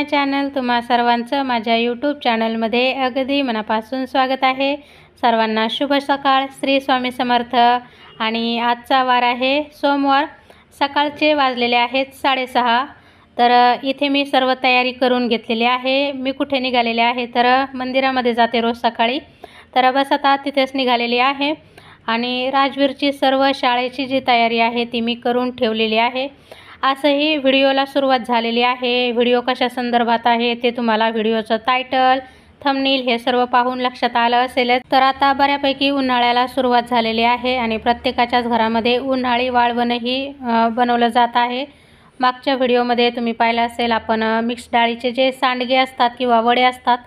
माय channel. तुम्हा सर्वांचं माझ्या यूट्यूब चॅनलमध्ये अगदी मनापासून स्वागत आहे। सर्वांना शुभ सकाळ, श्री स्वामी समर्थ। आणि आजचा वार आहे सोमवार। सकाळचे वाजलेले आहेत 6:30। तर इथे मी सर्व तयारी करून घेतलेली आहे। मी कुठे निघालेले आहे तर मंदिरामध्ये जाते रोज सकाळी। तर बस आता तिथेच निघालेली आहे आणि राजवीरची सर्व शाळेची जी तयारी आहे ती मी करून ठेवलेली आहे। असंही व्हिडिओला सुरुवात झालेली आहे। व्हिडिओ कशा संदर्भात आहे ते तुम्हाला व्हिडिओचं टायटल, थंबनेल हे सर्व पाहून लक्षात आलं असेल। तर आता बऱ्यापैकी उन्हाळ्याला सुरुवात झालेली आहे आणि प्रत्येकाच्याच घरामध्ये उन्हाळी वाळवणही बनवलं जात आहे। मागच्या व्हिडिओमध्ये तुम्ही पाहिलं असेल आपण मिक्स डाळीचे जे सांडगे असतात किंवा वडे असतात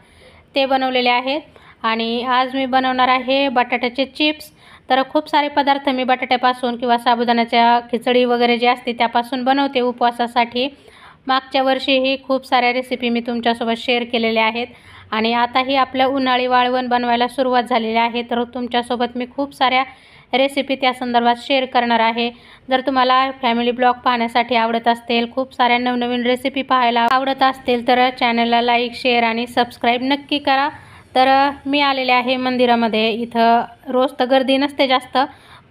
ते बनवलेले आहेत। आणि आज मी बनवणार आहे बटाट्याचे चिप्स। तर खूप सारे पदार्थ मी बटाट्यापासून किंवा साबुदाण्याच्या खिचडी वगैरे जे असते त्यापासून बनवते उपवासासाठी। मागच्या वर्षीही खूप साऱ्या रेसिपी मी तुमच्यासोबत शेअर केलेल्या आहेत आणि आताही आपलं उन्हाळी वाळवण बनवायला सुरुवात झालेली आहे। तर तुमच्यासोबत मी खूप साऱ्या रेसिपी त्या संदर्भात शेअर करणार आहे। जर तुम्हाला फॅमिली ब्लॉग पाहण्यासाठी आवडत असतील, खूप साऱ्या नवनवीन रेसिपी पाहायला आवडत असतील तर चॅनलला लाईक, शेअर आणि सबस्क्राईब नक्की करा। तर मी आलेले आहे मंदिरामध्ये। इथं रोज तर गर्दी नसते जास्त,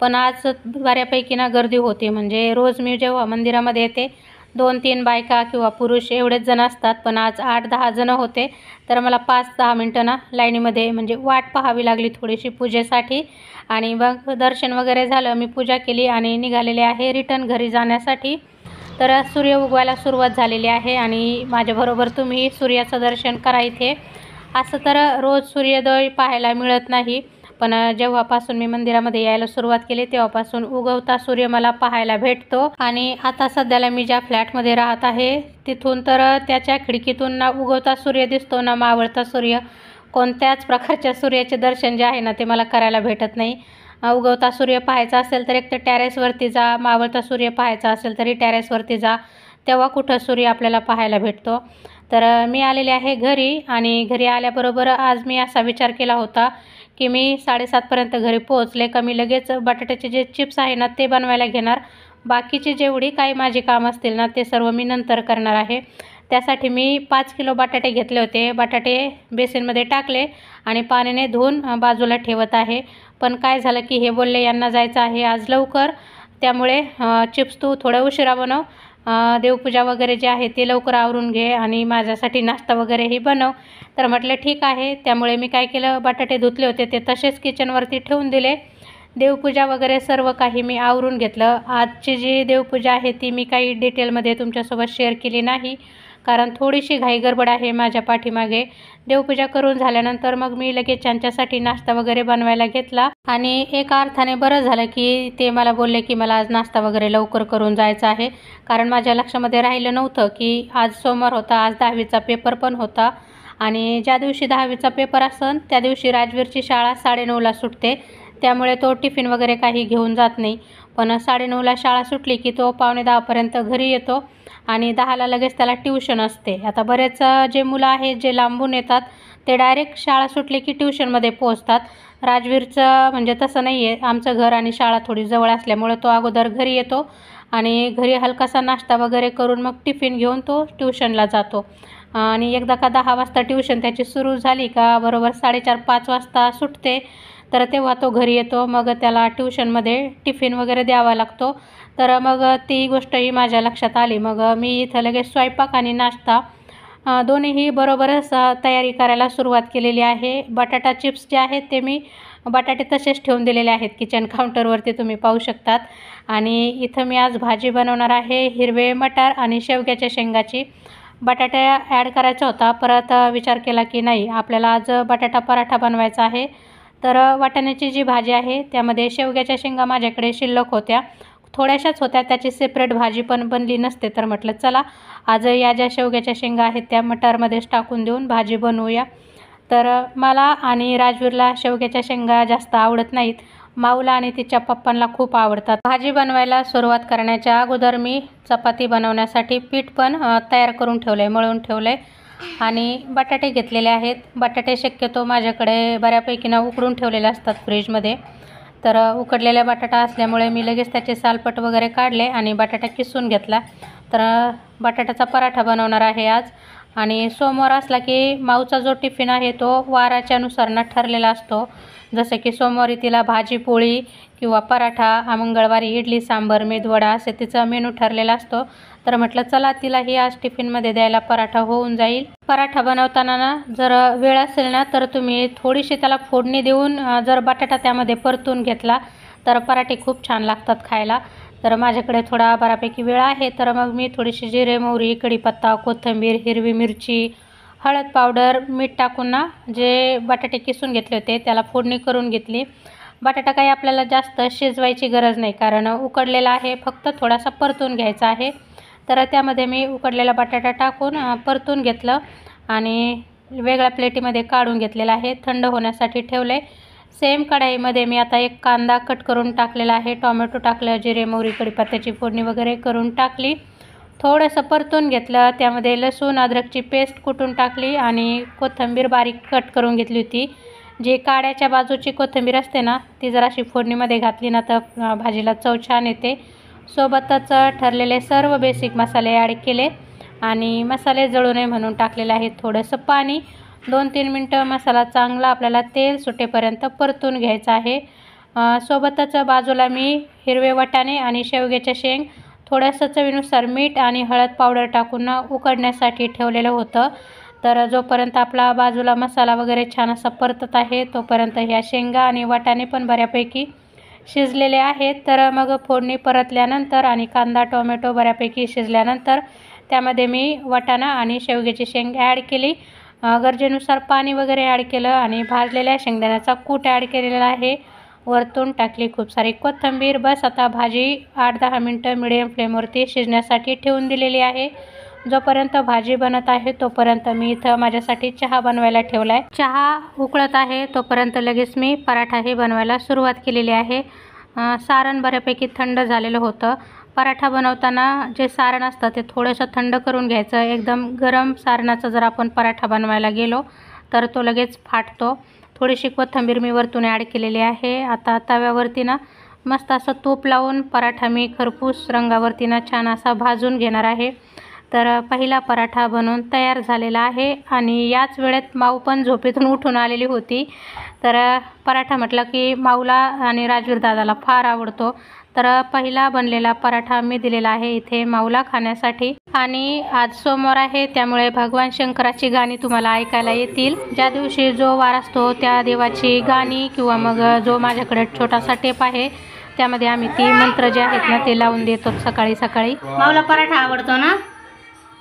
पण आज बऱ्यापैकी ना गर्दी होते। म्हणजे रोज मी जेव्हा मंदिरामध्ये येते 2-3 बायका किंवा पुरुष एवढेच जण असतात, पण आज 8-10 जण होते। तर मला 5-10 मिनटं ना लाईनीमध्ये म्हणजे वाट पाहावी लागली थोडीशी पूजेसाठी। आणि मग दर्शन वगैरे झालं, मी पूजा केली आणि निघालेले आहे रिटर्न घरी जाण्यासाठी। तर सूर्य उगवायला सुरुवात झालेली आहे आणि माझ्याबरोबर तुम्ही सूर्याचं दर्शन करा इथे। असं तर रोज सूर्योदय पाहायला मिळत नाही, पण जेव्हापासून मी मंदिरामध्ये यायला सुरुवात केली तेव्हापासून उगवता सूर्य मला पाहायला भेटतो। आणि आता सध्याला मी ज्या फ्लॅटमध्ये राहत आहे तिथून तर त्याच्या खिडकीतून ना उगवता सूर्य दिसतो ना मावळता सूर्य। कोणत्याच प्रकारच्या सूर्याचे दर्शन जे आहे ना ते मला करायला भेटत नाही। उगवता सूर्य पाहायचा असेल तर एक तर टेरेसवरती जा, मावळता सूर्य पाहायचा असेल तरी टेरेसवरती जा, तेव्हा कुठं सूर्य आपल्याला पाहायला भेटतो। तर मी आलेले आहे घरी आणि घरी आल्याबरोबर आज मी असा विचार केला होता की मी 7:30 पर्यंत घरी पोहोचले का मी लगेच बटाट्याचे जे चिप्स आहे ना ते बनवायला घेणार। बाकीची जेवढी काही माझी काम असतील ना ते सर्व मी नंतर करणार आहे। त्यासाठी मी 5 किलो बटाटे घेतले होते। बटाटे बेसिनमध्ये टाकले आणि पाण्याने धुवून बाजूला ठेवत आहे। पण काय झालं की हे बोलले यांना जायचं आहे आज लवकर, त्यामुळे चिप्स तू थोडं उशिरा बनव, देवपूजा वगैरे जे आहे ते लवकर आवरून घे आणि माझ्यासाठी नाश्ता वगैरेही बनव। तर म्हटलं ठीक आहे। त्यामुळे मी काय केलं, बटाटे धुतले होते ते तसेच किचनवरती ठेवून दिले। देवपूजा वगैरे सर्व काही मी आवरून घेतलं। आजची जी देवपूजा आहे ती मी काही डिटेलमध्ये तुमच्यासोबत शेअर केली नाही, कारण थोडीशी घाई गडबड आहे माझ्या पाठीमागे। देवपूजा करून झाल्यानंतर मग मी लगेच त्यांच्यासाठी नाश्ता वगैरे बनवायला घेतला। आणि एका अर्थाने बरं झालं की ते मला बोलले की मला आज नाश्ता वगैरे लवकर करून जायचं आहे, कारण माझ्या लक्षामध्ये राहिलं नव्हतं की आज सोमवार होता, आज 10वीचा पेपर पण होता। आणि ज्या दिवशी 10वीचा पेपर असेल त्या दिवशी राजवीरची शाळा 9:30ला सुटते, त्यामुळे तो टिफिन वगैरे काही घेऊन जात नाही। पण 9:30ला शाळा सुटली की तो 9:45 पर्यंत घरी येतो आणि 10ला लगेच त्याला ट्यूशन असते। आता बरेच जे मुलं आहेत जे लांबून येतात ते डायरेक्ट शाळा सुटली की ट्यूशनमध्ये पोहोचतात। राजवीरचं म्हणजे तसं नाही आहे, आमचं घर आणि शाळा थोडी जवळ असल्यामुळे तो अगोदर घरी येतो आणि घरी हलकासा नाश्ता वगैरे करून मग टिफिन घेऊन तो ट्यूशनला जातो। आणि एकदा का 10 वाजता ट्यूशन त्याची सुरू झाली का बरोबर 4:30-5 वाजता सुटते, तर तेव्हा तो घरी येतो। मग त्याला ट्यूशनमध्ये टिफिन वगैरे द्यावा लागतो। तर मग ती गोष्टही माझ्या लक्षात आली। मग मी इथं लगेच स्वयंपाक आणि नाश्ता दोन्हीही बरोबरच तयारी करायला सुरुवात केलेली आहे। बटाटा चिप्स जे आहेत ते मी बटाटे तसेच ठेवून दिलेले आहेत किचन काउंटरवरती, तुम्ही पाहू शकतात। आणि इथं मी आज भाजी बनवणार आहे हिरवे मटार आणि शेवग्याच्या शेंगाची। बटाटा ॲड करायचा होता, परत विचार केला की नाही आपल्याला आज बटाटा पराठा बनवायचा आहे। तर वाटाण्याची जी भाजी आहे त्यामध्ये शेवग्याच्या शेंगा माझ्याकडे शिल्लक होत्या, थोड्याशाच होत्या, त्याची सेपरेट भाजी पण बनली नसते। तर म्हटलं चला आज या ज्या शेवग्याच्या शेंगा आहेत त्या मटारमध्येच टाकून देऊन भाजी बनवूया। तर मला आणि राजवीरला शेवग्याच्या शेंगा जास्त आवडत नाहीत, माऊला आणि तिच्या पप्पांना खूप आवडतात। भाजी बनवायला सुरुवात करण्याच्या अगोदर मी चपाती बनवण्यासाठी पीठ पण तयार करून ठेवले, मळून ठेवले। आणि बटाटे घेतलेले आहेत। बटाटे शक्यतो माझ्याकडे बऱ्यापैकी ना उकडून ठेवलेले असतात फ्रीजमध्ये। तर उकडलेला बटाटा असल्यामुळे मी लगेच त्याचे सालपट वगैरे काढले आणि बटाटा किसून घेतला। तर बटाट्याचा पराठा बनवणार आहे आज। आणि सोमवार असला की माऊचा जो टिफिन आहे तो वाराच्या नुसार ठरलेला असतो. जसं की सोमवारी तिला भाजी पोळी किंवा पराठा, मंगळवारी इडली सांबर मेदवडा असे तिचा मेनू ठरलेला असतो. तर म्हटलं चला तिलाही आज टिफिनमध्ये द्यायला पराठा होऊन जाईल. पराठा बनवताना ना जर वेळ असेल ना तर तुम्ही थोडीशी त्याला फोडणी देऊन जर बटाटा त्यामध्ये परतून घेतला तर पराठे खूप छान लागतात खायला. तर माझ्याकडे थोडा बऱ्यापैकी वेळ आहे तर मग मी थोडीशी जिरे मोहरी कढीपत्ता कोथिंबीर हिरवी मिरची हळद पावडर मीठ टाकून ना जे बटाटे किसून घेतले होते त्याला फोडणी करून घेतली. बटाटा काही आपल्याला जास्त शिजवायची गरज नाही कारण उकडलेला आहे, फक्त थोडासा परतून घ्यायचा आहे. तर त्यामध्ये मी उकडलेला बटाटा टाकून परतून घेतलं आणि वेगळ्या प्लेटीमध्ये काढून घेतलेला आहे, थंड होण्यासाठी ठेवलं आहे. सेम कढाईमध्ये मी आता एक कांदा कट करून टाकलेला आहे, टोमॅटो टाकलं, जिरे मोहरी कढीपत्त्याची फोडणी वगैरे करून टाकली. थोडंसं परतून घेतलं, त्यामध्ये लसूण अद्रकची पेस्ट कुटून टाकली आणि कोथिंबीर बारीक कट करून घेतली होती. जी काड्याच्या बाजूची कोथिंबीर असते ना ती जराशी फोडणीमध्ये घातली ना तर भाजीला चव छान येते. सोबतच ठरलेले सर्व बेसिक मसाले ॲड केले आणि मसाले जळू नये म्हणून टाकलेलं आहे थोडंसं पाणी. 2-3 मिनटं मसाला चांगला आपल्याला तेल सुटेपर्यंत परतून घ्यायचा आहे. सोबतच बाजूला मी हिरवे वाटाणे आणि शेवग्याच्या शेंग थोडंसं चवीनुसार मीठ आणि हळद पावडर टाकून उकडण्यासाठी ठेवलेलं होतं. तर जोपर्यंत आपला बाजूला मसाला वगैरे छान असा परतत आहे तोपर्यंत ह्या शेंगा आणि वाटाणे पण बऱ्यापैकी शिजलेले आहेत. तर मग फोडणी परतल्यानंतर आणि कांदा टोमॅटो बऱ्यापैकी शिजल्यानंतर त्यामध्ये मी वाटाणा आणि शेवग्याची शेंग ॲड केली. गरजेनुसार पाणी वगैरे ॲड केलं आणि भाजलेल्या शेंगदाण्याचा कूट ॲड केलेला आहे. वरतून टाकली खूप सारी कोथिंबीर. बस आता भाजी 8-10 मिनटं मिडियम फ्लेमवरती शिजण्यासाठी ठेवून दिलेली आहे. जोपर्यंत भाजी बनत आहे तोपर्यंत मी इथं माझ्यासाठी चहा बनवायला ठेवला आहे. चहा उकळत आहे तोपर्यंत लगेच मी पराठाही बनवायला सुरुवात केलेली आहे. सारण बऱ्यापैकी थंड झालेलं होतं. पराठा बनवताना जे सारण असतं ते थोडंसं थंड करून घ्यायचं. एकदम गरम सारणाचा जर आपण पराठा बनवायला गेलो तर तो लगेच फाटतो. थोडीशी कोथिंबीर मी वरतून ॲड केलेली आहे. आता तव्यावरती ना मस्त असं तूप लावून पराठा मी खरपूस रंगावरती ना छान असा भाजून घेणार आहे. तर पहिला पराठा बनवून तयार झालेला आहे आणि याच वेळेत माऊ पण झोपेतून उठून आलेली होती. तर पराठा म्हटलं की माऊला आणि राजवीर दादाला फार आवडतो. तर पहिला बनलेला पराठा मी दिलेला आहे इथे माऊला खाण्यासाठी. आणि आज सोमवार आहे त्यामुळे भगवान शंकराची गाणी तुम्हाला ऐकायला येतील. ज्या दिवशी जो वार असतो त्या देवाची गाणी किंवा मग जो माझ्याकडे छोटासा टेप आहे त्यामध्ये आम्ही ती मंत्र जे आहेत ना ते लावून देतो सकाळी सकाळी. माऊला पराठा आवडतो ना,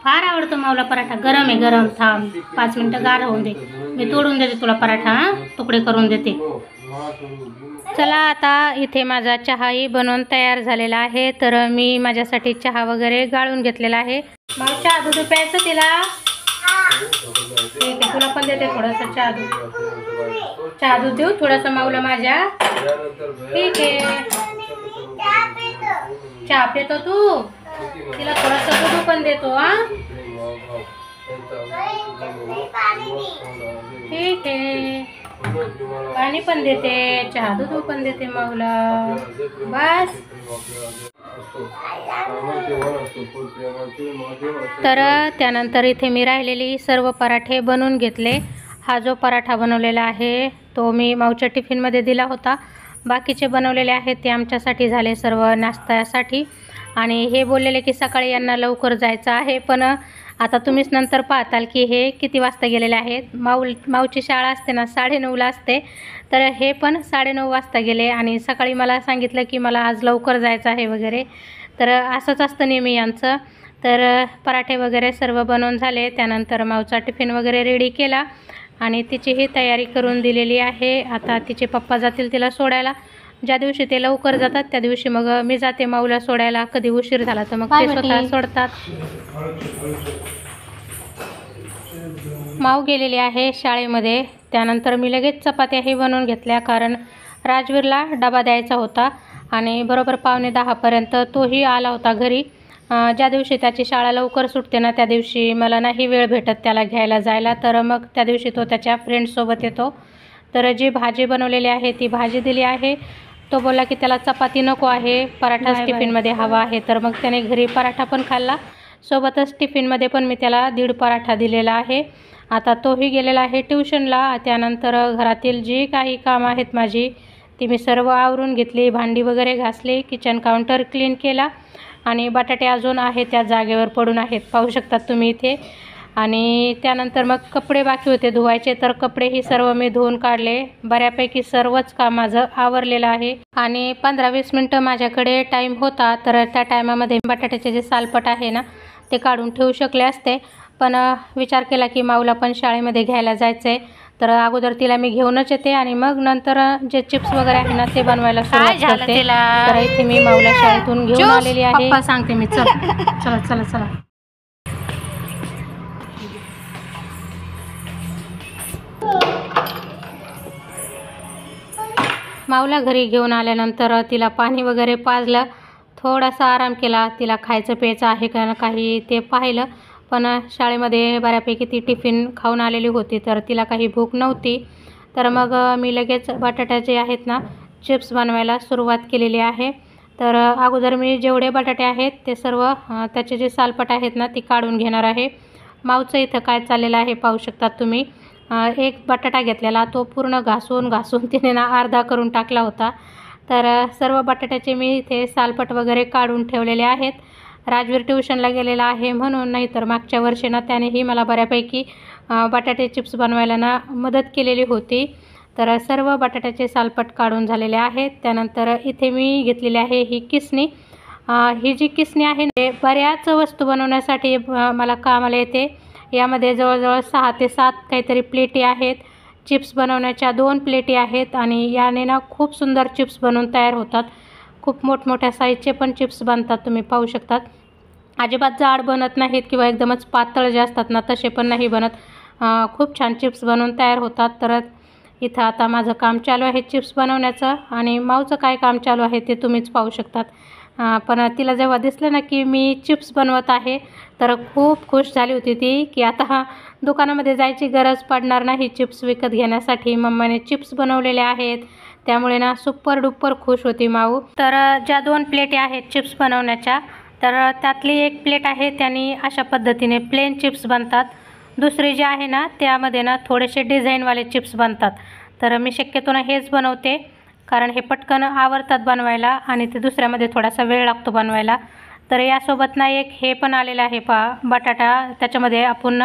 फार आवडतो माऊला पराठा. गरम आहे गरम, थांब 5 मिनटं गार होऊन दे, मी तोडून देते तुला पराठा, तुकडे करून देते. चला आता इथे माझा चहाही बनवून तयार झालेला आहे. तर मी माझ्यासाठी चहा वगैरे गाळून घेतलेला आहे. माऊ चहा दूध प्यायचं तिला? ठीक आहे, तुला पण देते थोडंसं चहा दूध. चहा दूध देऊ थोडंसं माऊला माझ्या? ठीक आहे, चहा पितो तू? तिला थोडंसं दूध पण देतो. ठीक आहे, पाणी पण देते, चहा दूध पण देते माऊला. बस. तर त्यानंतर इथे मी राहिलेली सर्व पराठे बनवून घेतले. हा जो पराठा बनवलेला आहे तो मी माऊच्या टिफिनमध्ये दिला होता. बाकीचे बनवलेले आहेत ते आमच्यासाठी झाले सर्व नाश्त्यासाठी. आणि हे बोललेले की सकाळी यांना लवकर जायचं आहे, पण आता तुम्हीच नंतर पाहताल की हे किती वाजता गेलेले आहेत. माऊची शाळा असते ना 9:30ला असते, तर हे पण 9:30 वाजता गेले आणि सकाळी मला सांगितलं की मला आज लवकर जायचं आहे वगैरे. तर असंच असतं नेहमी यांचं. तर पराठे वगैरे सर्व बनवून झाले. त्यानंतर माऊचा टिफिन वगैरे रेडी केला आणि तिचीही तयारी करून दिलेली आहे. आता तिचे पप्पा जातील तिला सोडायला. ज्या दिवशी ते लवकर जातात त्या दिवशी मग मी जाते माऊला सोडायला. कधी उशीर झाला तर मग ते स्वतः सोडतात. माऊ गेलेली आहे शाळेमध्ये. त्यानंतर मी लगेच चपात्याही बनवून घेतल्या कारण राजवीरला डबा द्यायचा होता आणि बरोबर 9:45पर्यंत तोही आला होता घरी. ज्या दिवशी त्याची शाळा लवकर सुटते ना त्या दिवशी मला नाही वेळ भेटत त्याला घ्यायला जायला. तर मग त्या दिवशी तो त्याच्या फ्रेंड्ससोबत येतो. तर जी भाजी बनवलेली आहे ती भाजी दिली आहे. तो बोलला की त्याला चपाती नको आहे, पराठाच टिफिनमध्ये हवा आहे. तर मग त्याने घरी पराठा पण खाल्ला, सोबतच टिफिनमध्ये पण मी त्याला 1.5 पराठा दिलेला आहे। आता तोही गेलेला आहे ट्यूशनला। त्यानंतर घरातील जी काही कामं आहेत माझी ती मी सर्व आवरून घेतली, भांडी वगैरे घासली, किचन काउंटर क्लीन केला आणि बटाटे अजून आहेत त्या जागेवर पडून आहेत, पाहू शकतात तुम्ही इथे। आणि त्यानंतर मग कपडे बाकी होते धुवायचे, तर कपडेही सर्व मी धुवून काढले। बऱ्यापैकी सर्वच काम माझं आवरलेलं आहे आणि 15-20 मिनटं माझ्याकडे टाईम होता, तर त्या टायमामध्ये बटाट्याचे जे सालपट आहे ना ते काढून ठेवू शकले असते, पण विचार केला की माऊला पण शाळेमध्ये घ्यायला जायचं आहे, तर अगोदर तिला मी घेऊनच येते आणि मग नंतर जे चिप्स वगैरे आहे ना ते बनवायला सुरुवात करते। तर इथे मी माऊला शाळेतून घेऊन आलेली आहे। पप्पा सांगते मी, चला चला चला। माऊला घरी घेऊन आल्यानंतर तिला पाणी वगैरे पाजलं, थोडासा आराम केला, तिला खायचं प्यायचं आहे का काही ते पाहिलं, पण शाळेमध्ये बऱ्यापैकी ती टिफिन खाऊन आलेली होती, तर तिला काही भूक नव्हती। तर मग मी लगेच बटाट्याचे आहेत ना चिप्स बनवायला सुरुवात केलेली आहे। तर अगोदर मी जेवढे बटाटे आहेत ते सर्व त्याचे जे सालपट आहेत ना ती काढून घेणार आहे। माऊचं इथं काय चाललेलं आहे पाहू शकतात तुम्ही। एक बटाटा घेतलेला तो पूर्ण घासून तिने ना अर्धा करून टाकला होता। तर सर्व बटाट्याचे मी इथे सालपट वगैरे काढून ठेवलेले आहेत। राजवीर ट्यूशनला गेलेला आहे म्हणून, नाहीतर मागच्या वर्षी ना त्यानेही मला बऱ्यापैकी बटाटे चिप्स बनवायला ना मदत केलेली होती। तर सर्व बटाट्याचे सालपट काढून झालेले आहेत। त्यानंतर इथे मी घेतलेली आहे ही किसणी। ही जी किसणी आहे ना बऱ्याच वस्तू बनवण्यासाठी मला कामाला येते। यामध्ये जवळजवळ 6 ते 7 काहीतरी प्लेटी आहेत, चिप्स बनवण्याच्या 2 प्लेटी आहेत आणि याने ना खूप सुंदर चिप्स बनवून तयार होतात। खूप मोठमोठ्या साईजचे पण चिप्स बनतात, तुम्ही पाहू शकतात। अजिबात जाड बनत नाहीत किंवा एकदमच पातळ जे असतात ना तसे पण नाही बनत, खूप छान चिप्स बनवून तयार होतात। तर इथं आता माझं काम चालू आहे चिप्स बनवण्याचं आणि माऊचं काय काम चालू आहे ते तुम्हीच पाहू शकतात। पण तिला जेव्हा दिसलं ना की मी चिप्स बनवत आहे तर खूप खुश झाली होती ती, की आता दुकानामध्ये जायची गरज पडणार नाही चिप्स विकत घेण्यासाठी, मम्माने चिप्स बनवलेले आहेत, त्यामुळे ना सुपर डुपर खुश होती माऊ। तर ज्या 2 प्लेटी आहेत चिप्स बनवण्याच्या, तर त्यातली एक प्लेट आहे त्याने अशा पद्धतीने प्लेन चिप्स बनतात, दुसरी जी आहे ना त्यामध्ये ना थोडेसे डिझाईनवाले चिप्स बनतात। तर मी शक्यतो ना हेच बनवते, कारण हे पटकन आवरतात बनवायला आणि ते दुसऱ्यामध्ये थोडासा वेळ लागतो बनवायला। तर यासोबत ना एक हे पण आलेलं आहे पहा, बटाटा त्याच्यामध्ये आपण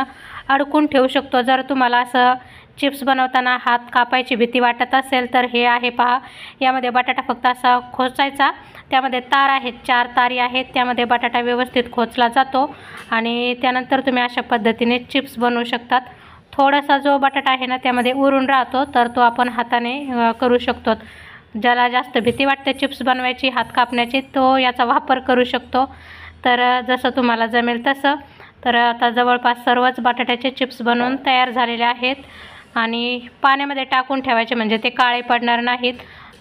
अडकून ठेवू शकतो। जर तुम्हाला असं चिप्स बनवताना हात कापायची भीती वाटत असेल तर हे आहे पहा, यामध्ये बटाटा फक्त असा खोचायचा, त्यामध्ये तार आहेत, 4 तारी आहेत, त्यामध्ये बटाटा व्यवस्थित खोचला जातो आणि त्यानंतर तुम्ही अशा पद्धतीने चिप्स बनवू शकतात। थोडासा जो बटाटा आहे ना त्यामध्ये उरून राहतो, तर तो आपण हाताने करू शकतो। ज्याला जास्त भीती वाटते चिप्स बनवायची, हात कापण्याची, तो याचा वापर करू शकतो। तर जसं तुम्हाला जमेल तसं। तर आता जवळपास सर्वच बटाट्याचे चिप्स बनवून तयार झालेले आहेत आणि पाण्यामध्ये टाकून ठेवायचे म्हणजे ते काळे पडणार नाहीत।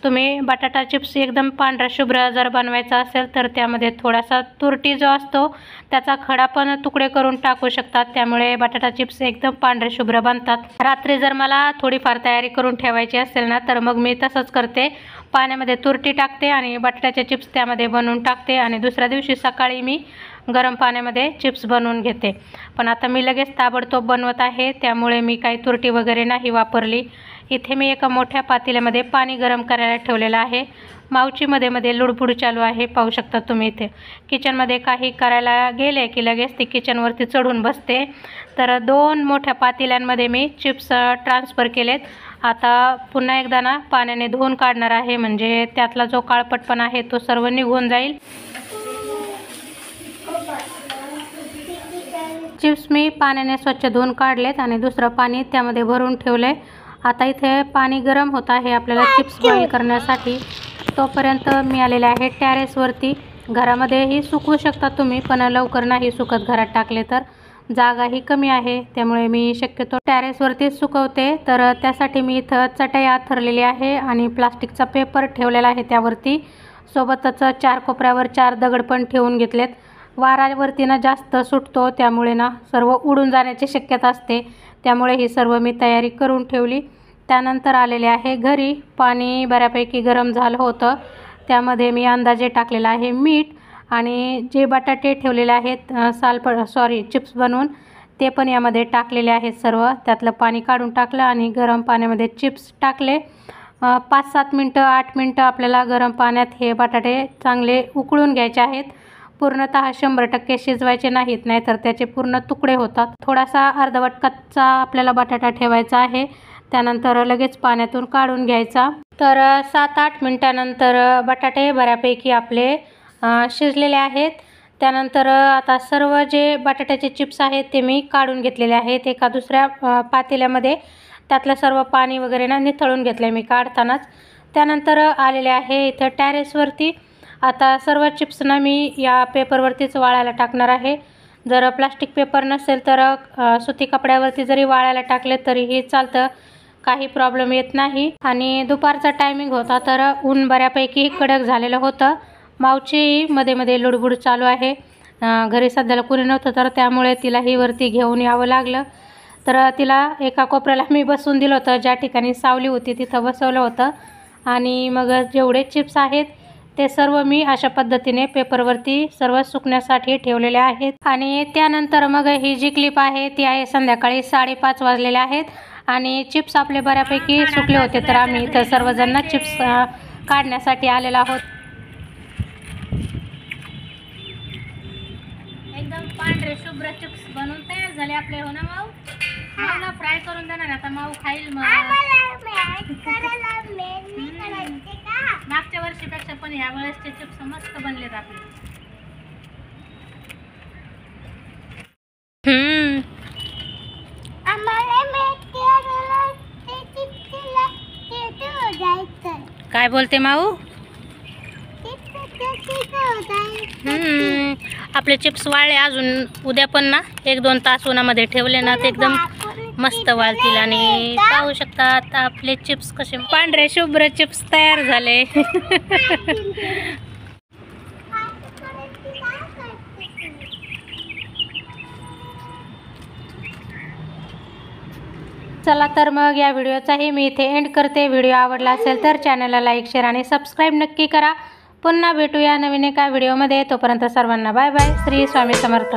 तुम्ही बटाटा चिप्स एकदम पांढरा शुभ्र जर बनवायचा असेल तर त्यामध्ये थोडासा तुरटी जो असतो त्याचा खडा पण तुकडे करून टाकू शकतात, त्यामुळे बटाटा चिप्स एकदम पांढरे शुभ्र बनतात। रात्री जर मला थोडीफार तयारी करून ठेवायची असेल ना तर मग मी तसंच करते, पाण्यामध्ये तुरटी टाकते आणि बटाट्याचे चिप्स त्यामध्ये बनवून टाकते आणि दुसऱ्या दिवशी सकाळी मी गरम पाण्यामध्ये चिप्स बनवून घेते। पण आता मी लगेच ताबडतोब बनवत आहे, त्यामुळे मी काही तुरटी वगैरे नाही वापरली। इथे मी एका मोठ्या पातेल्यामध्ये पाणी गरम करायला ठेवलेलं आहे। माऊची मध्ये मध्ये लुडबुड चालू आहे, पाहू शकता तुम्ही। इथे किचनमध्ये काही करायला गेले की लगेच ती किचनवरती चढून बसते। तर 2 मोठ्या पातेल्यांमध्ये मी चिप्स ट्रान्सफर केलेत। आता पुन्हा एकदा ना पाण्याने धुवून काढणार आहे, म्हणजे त्यातला जो काळपटपणा आहे तो सर्व निघून जाईल। चिप्स मी पाण्याने स्वच्छ धुवून काढलेत आणि दुसरं पाणी त्यामध्ये भरून ठेवले। आता इथे पाणी गरम होत आहे आपल्याला चिप्स बॉईल करण्यासाठी, तोपर्यंत मी आलेले आहे टेरेसवरती। घरामध्येही सुकवू शकता तुम्ही, पण लवकर नाही सुकत घरात टाकले तर, जागाही कमी आहे, त्यामुळे मी शक्यतो टेरेसवरती सुकवते। तर त्यासाठी मी इथं चटई आथरलेली आहे आणि प्लास्टिकचा पेपर ठेवलेला आहे त्यावरती, सोबतच 4 कोपऱ्यावर 4 दगड पण ठेवून घेतलेत। वाऱ्यावरती ना जास्त सुटतो, त्यामुळे ना सर्व उडून जाण्याची शक्यता असते, त्यामुळे ही सर्व मी तयारी करून ठेवली। त्यानंतर आलेले आहे घरी। पाणी बऱ्यापैकी गरम झालं होतं, त्यामध्ये मी अंदाजे टाकलेलं आहे मीठ आणि जे बटाटे ठेवलेले आहेत चिप्स बनवून ते पण यामध्ये टाकलेले आहेत सर्व. त्यातलं पाणी काढून टाकलं आणि गरम पाण्यामध्ये चिप्स टाकले. 5-7 मिनटं 8 मिनटं आपल्याला गरम पाण्यात हे बटाटे चांगले उकळून घ्यायचे आहेत. पूर्णतः 100% शिजवायचे नाहीत, नाहीतर त्याचे पूर्ण तुकडे होतात. थोडासा अर्धवट कच्चा आपल्याला बटाटा ठेवायचा आहे. त्यानंतर लगेच पाण्यातून काढून घ्यायचा. तर 7-8 मिनटानंतर बटाटे बऱ्यापैकी आपले शिजलेले आहेत. त्यानंतर आता सर्व जे बटाट्याचे चिप्स आहेत ते मी काढून घेतलेले आहेत. एका दुसऱ्या पातेल्यामध्ये त्यातलं सर्व पाणी वगैरे निथळून घेतलं मी काढतानाच. त्यानंतर आलेले आहे इथं टेरेसवरती. आता सर्व चिप्सना मी या पेपरवरतीच वाळायला टाकणार आहे. जर प्लास्टिक पेपर नसेल तर सुती कपड्यावरती जरी वाळायला टाकले तरीही चालतं, काही प्रॉब्लेम येत नाही. आणि दुपारचा टायमिंग होता तर ऊन बऱ्यापैकी कडक झालेलं होतं. मावची मध्ये मध्ये लुडबुड चालू आहे. घरी सध्याला कुणी नव्हतं तर त्यामुळे तिलाही वरती घेऊन यावं लागलं. तर तिला एका कोपऱ्याला मी बसवून दिलं होतं, ज्या ठिकाणी सावली होती तिथं बसवलं होतं. आणि मग जेवढे चिप्स आहेत ते सर्व मी अशा पद्धतीने पेपरवरती सर्व सुकण्यासाठी ठेवलेले आहेत. आणि त्यानंतर मग ही जी क्लिप आहे ती आहे संध्याकाळी 5:30 वाजलेले आहेत. आणि चिप्स आपले बऱ्यापैकी सुकले होते तर आम्ही इथं सर्वजण चिप्स काढण्यासाठी आलेलो आहोत. एकदम पांढरे शुभ्र चिप्स बनवून तयार झाले आपले. हो ना माऊ? माऊला फ्राय करून देणार आता, माऊ खाईल. मग मागच्या वर्षीपेक्षा पण ह्या वेळेसचे चिप्स मस्त बनलेत आपले. काय बोलते माऊ? आपले चिप्स वाळले. अजून उद्या पण ना 1-2 तास उन्हामध्ये ठेवले ना ते एकदम मस्त वाळतील. आणि पाहू शकतात आपले चिप्स कसे पांढरे शुभ्र चिप्स तयार झाले. चला तर मग या व्हिडिओचाही मी इथे एंड करते. व्हिडिओ आवडला असेल तर चॅनलला लाईक, शेअर आणि सबस्क्राईब नक्की करा. पुन्हा भेटूया नवीन एका व्हिडिओमध्ये. तोपर्यंत सर्वांना बाय बाय. श्री स्वामी समर्थ.